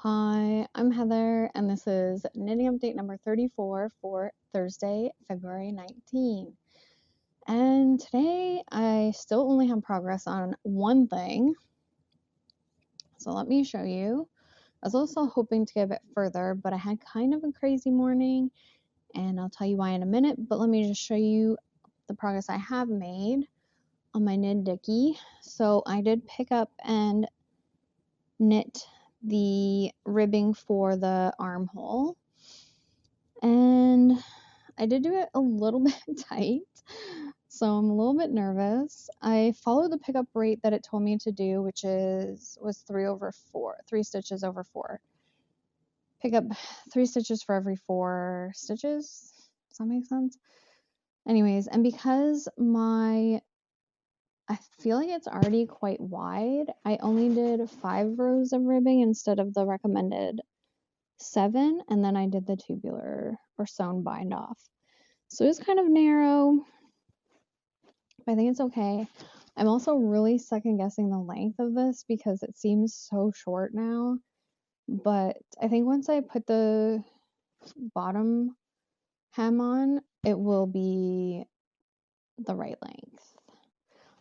Hi, I'm Heather, and this is knitting update number 34 for Thursday, February 19. And today I still only have progress on one thing, so let me show you. I was also hoping to get a bit further, but I had kind of a crazy morning, and I'll tell you why in a minute, but let me just show you the progress I have made on my Knit Dicky. So I did pick up and knit the ribbing for the armhole, and I did do it a little bit tight, so I'm a little bit nervous. I followed the pickup rate that it told me to do, which was 3 stitches over 4. Pick up 3 stitches for every 4 stitches. Does that make sense? Anyways, and because I feel like it's already quite wide, I only did 5 rows of ribbing instead of the recommended 7, and then I did the tubular or sewn bind off. So it was kind of narrow, but I think it's okay. I'm also really second guessing the length of this because it seems so short now, but I think once I put the bottom hem on, it will be the right length.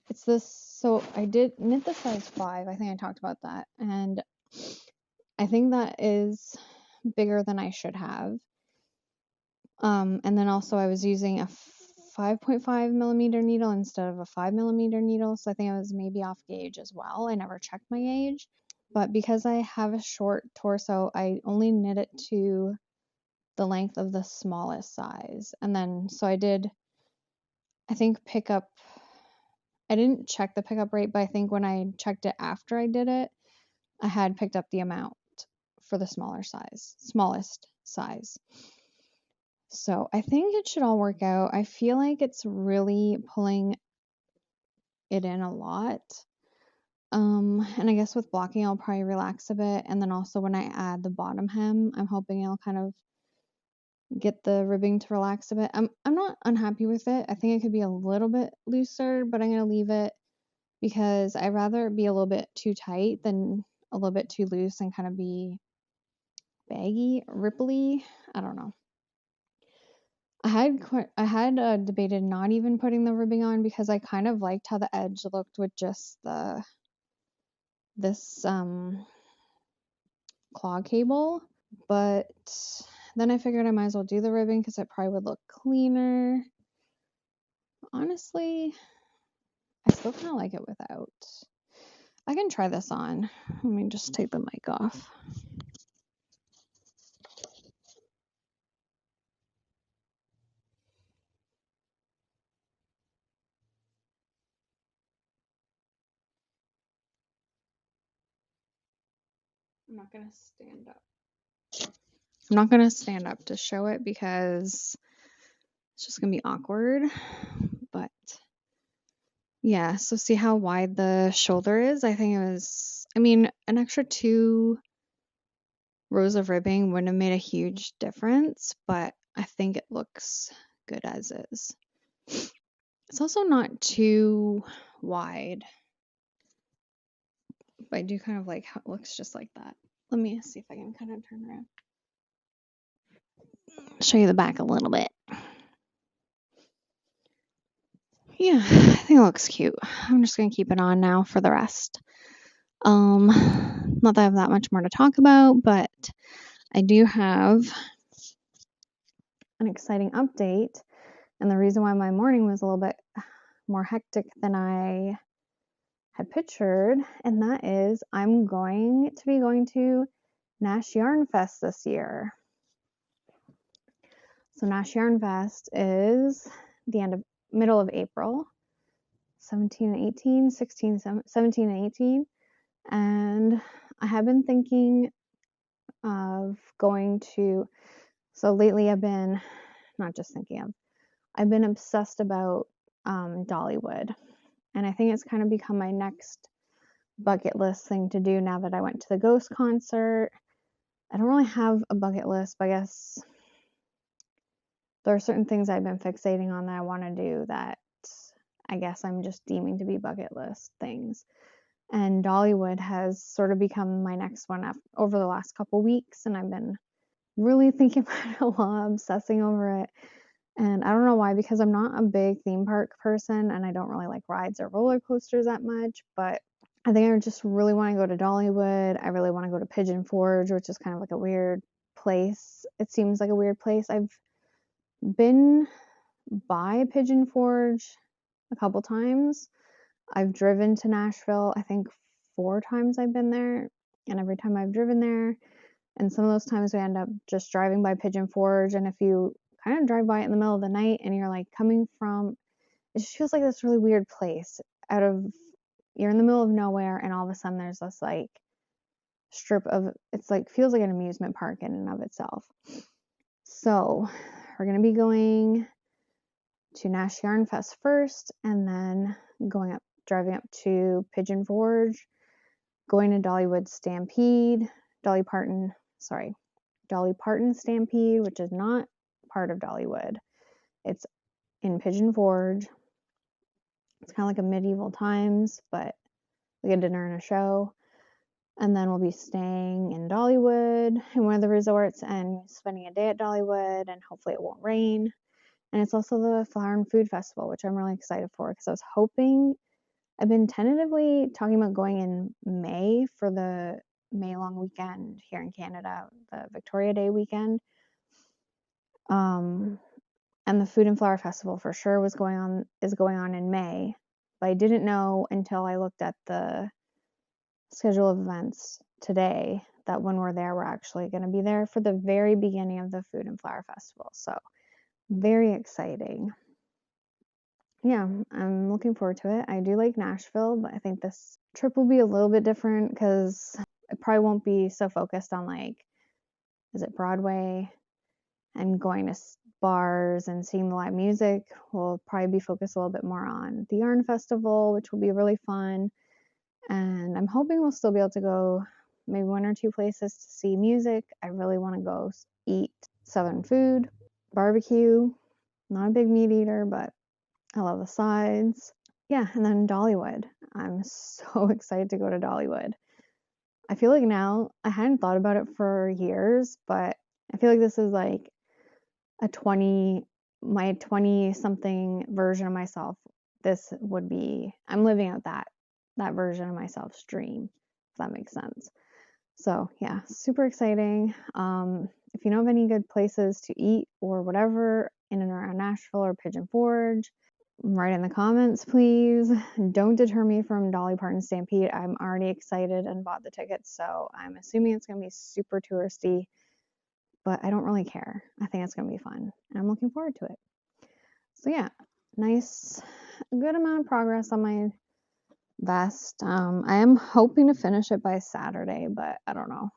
It's this, so I did knit the size 5, I think I talked about that, and I think that is bigger than I should have. And then also I was using a 5.5 millimeter needle instead of a 5 millimeter needle, so I think I was maybe off gauge as well. I never checked my gauge, but because I have a short torso, I only knit it to the length of the smallest size. And then so I did, I think, pick up, I didn't check the pickup rate, but I think when I checked it after I did it, I had picked up the amount for the smallest size. So I think it should all work out. I feel like it's really pulling it in a lot. And I guess with blocking, I'll probably relax a bit. And then also when I add the bottom hem, I'm hoping it'll kind of get the ribbing to relax a bit. I'm not unhappy with it. I think it could be a little bit looser, but I'm gonna leave it because I'd rather it be a little bit too tight than a little bit too loose and kind of be baggy, ripply. I don't know. I had debated not even putting the ribbing on because I kind of liked how the edge looked with just this claw cable, but then I figured I might as well do the ribbing because it probably would look cleaner. Honestly, I still kind of like it without. I can try this on. Let me just take the mic off. I'm not gonna stand up. I'm not gonna stand up to show it because it's just gonna be awkward. But yeah, so see how wide the shoulder is? I think an extra 2 rows of ribbing wouldn't have made a huge difference, but I think it looks good as is. It's also not too wide, but I do kind of like how it looks just like that. Let me see if I can kind of turn around. Show you the back a little bit. Yeah, I think it looks cute. I'm just gonna keep it on now for the rest. Not that I have that much more to talk about, but I do have an exciting update, and the reason why my morning was a little bit more hectic than I had pictured, and that is I'm going to be going to Nash Yarn Fest this year. So Nash Yarn Fest is the middle of April, 17 and 18, 16, 17 and 18, and I have been thinking of going to, so lately I've been obsessed about Dollywood, and I think it's kind of become my next bucket list thing to do now that I went to the Ghost concert. I don't really have a bucket list, but I guess there are certain things I've been fixating on that I want to do that I guess I'm just deeming to be bucket list things. And Dollywood has sort of become my next one over the last couple weeks, and I've been really thinking about it a lot, obsessing over it. And I don't know why, because I'm not a big theme park person and I don't really like rides or roller coasters that much, but I think I just really want to go to Dollywood. I really want to go to Pigeon Forge, which is kind of like a weird place. It seems like a weird place. I've been by Pigeon Forge a couple times. I've driven to Nashville, I think 4 times I've been there, and every time I've driven there, and some of those times we end up just driving by Pigeon Forge, and if you kind of drive by it in the middle of the night and you're like coming from, it just feels like this really weird place out of, you're in the middle of nowhere and all of a sudden there's this like strip of, it's like feels like an amusement park in and of itself. So we're going to be going to Nash Yarn Fest first, and then driving up to Pigeon Forge, going to Dollywood Stampede, Dolly Parton Stampede, which is not part of Dollywood. It's in Pigeon Forge. It's kind of like a medieval times, but like a dinner and a show. And then we'll be staying in Dollywood in one of the resorts and spending a day at Dollywood, and hopefully it won't rain. And it's also the Flower and Food Festival, which I'm really excited for because I was hoping, I've been tentatively talking about going in May for the May long weekend here in Canada, the Victoria Day weekend. And the Food and Flower Festival for sure is going on in May, but I didn't know until I looked at the schedule of events today that when we're there, we're actually going to be there for the very beginning of the Food and Flower Festival. So very exciting. Yeah, I'm looking forward to it. I do like Nashville, but I think this trip will be a little bit different because it probably won't be so focused on like, is it Broadway and going to bars and seeing the live music. We'll probably be focused a little bit more on the Yarn Festival, which will be really fun. And I'm hoping we'll still be able to go maybe 1 or 2 places to see music. I really want to go eat Southern food, barbecue. Not a big meat eater, but I love the sides. Yeah, and then Dollywood. I'm so excited to go to Dollywood. I feel like now, I hadn't thought about it for years, but I feel like this is like my 20 something version of myself. This would be, I'm living out that version of myself's dream, if that makes sense. So yeah, super exciting. If you know of any good places to eat or whatever in and around Nashville or Pigeon Forge, write in the comments, please. Don't deter me from Dolly Parton Stampede. I'm already excited and bought the tickets, so I'm assuming it's going to be super touristy, but I don't really care. I think it's going to be fun, and I'm looking forward to it. So yeah, good amount of progress on my vest. I am hoping to finish it by Saturday, but I don't know.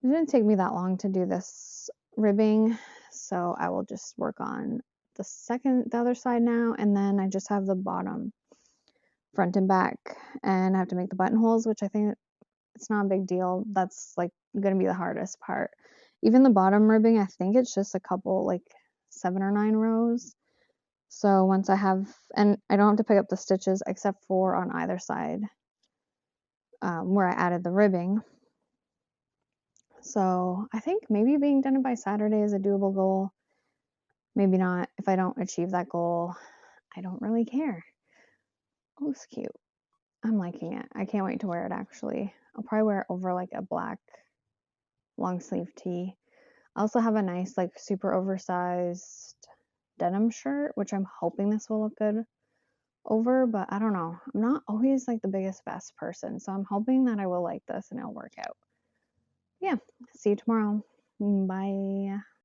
It didn't take me that long to do this ribbing, so I will just work on the other side now, and then I just have the bottom front and back, and I have to make the buttonholes, which I think it's not a big deal. That's like gonna be the hardest part. Even the bottom ribbing, I think it's just a couple, like 7 or 9 rows. So once I have, and I don't have to pick up the stitches except for on either side where I added the ribbing. So I think maybe being done by Saturday is a doable goal. Maybe not. If I don't achieve that goal, I don't really care. Oh, it's cute. I'm liking it. I can't wait to wear it actually. I'll probably wear it over like a black long sleeve tee. I also have a nice like super oversized denim shirt, which I'm hoping this will look good over, but I don't know. I'm not always like the biggest vest person, so I'm hoping that I will like this and it'll work out. Yeah, see you tomorrow. Bye.